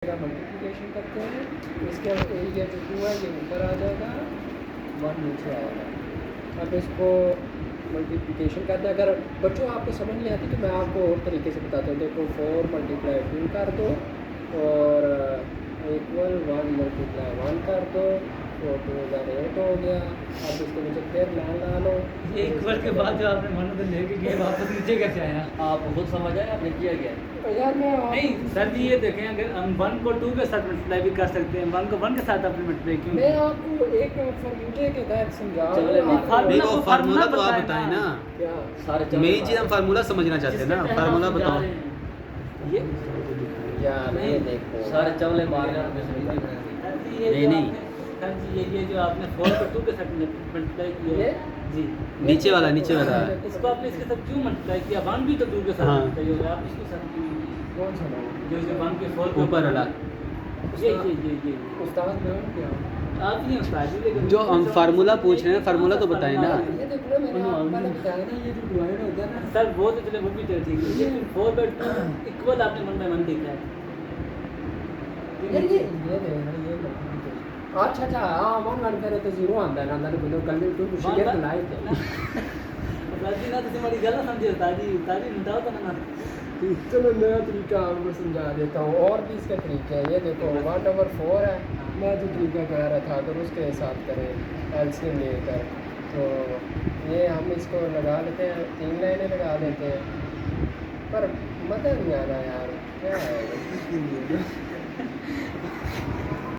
का मल्टीप्लिकेशन करते हैं, इसके एरिया जो 2 है ये ऊपर आ जाएगा, 1 नीचे आएगा। अब इसको मल्टीप्लिकेशन करते हैं। अगर बच्चों आपको समझ नहीं आती तो मैं आपको और तरीके से बताता हूँ। देखो 4 × 2 कर दो और इक्वल 1 × 1 कर दो, तो 2008 हो गया। अब इसके नीचे फिर लाइन ला लो। ये इक्वल के बाद जो आपने मानो तो लेके गए वापस नीचे कैसे आया? आप खुद समझ आए आपने किया क्या? यार मैं नहीं सर जी, ये देखें अगर हम 1 को 2 के साथ मल्टीप्लाई भी कर सकते हैं, 1 को 1 के साथ अपने मल्टीप्लाई क्यों? मैं आपको एक फार्मूले के तहत समझा चलो, रहा हूँ। फार्मूला देखो तो फार्मूला तो आप बताएं बताएं ना। क्या सारे मेन चीज हम फार्मूला समझना चाहते हैं ना, फार्मूला बताओ। ये यार ये देखो सारे चवले मार रहे नहीं, नहीं। सर जी ये जो आपने 4 को 2 के साथ मल्टीप्लाई किया ये? जी, नीचे वाला इसको आपने इसके साथ क्यों मल्टीप्लाई किया? 1 भी तो 2 के साथ हाँ। मल्टीप्लाई हो गया, आप इसके साथ क्यों? कौन सा नाम? जो 1 के 4 के ऊपर वाला। ये उस्ताद नाम क्या? आप नहीं उस्ताद जी, लेकिन जो हम फार्मूला पूछ रहे हैं, फार्मूला तो बताएं ना। ये देख लो मैंने आपको पहले बताया ना, ये जो डिवाइड होता है ना, सर वो तो चले वो भी चल ठीक है, लेकिन 4/2 इक्वल आपने 1/1 देखा है। यार ये देखना ये अच्छा अच्छा हाँ 1 करे तो 0 आंदा ना अंदर बोलो कल तो शिकर बनाए थे राजी ना तो हमारी गलत समझे उस्ताद जी बताओ तो ना। चलो नया तरीका आपको समझा देता हूँ। और भी इसका तरीका है, ये देखो 1/4 है। मैं जो तरीका कह रहा था अगर उसके साथ करें एलसीएम लेकर, तो ये हम इसको लगा लेते हैं, 3 लाइनें लगा देते हैं, पर मज़ा नहीं आ रहा यार, क्या है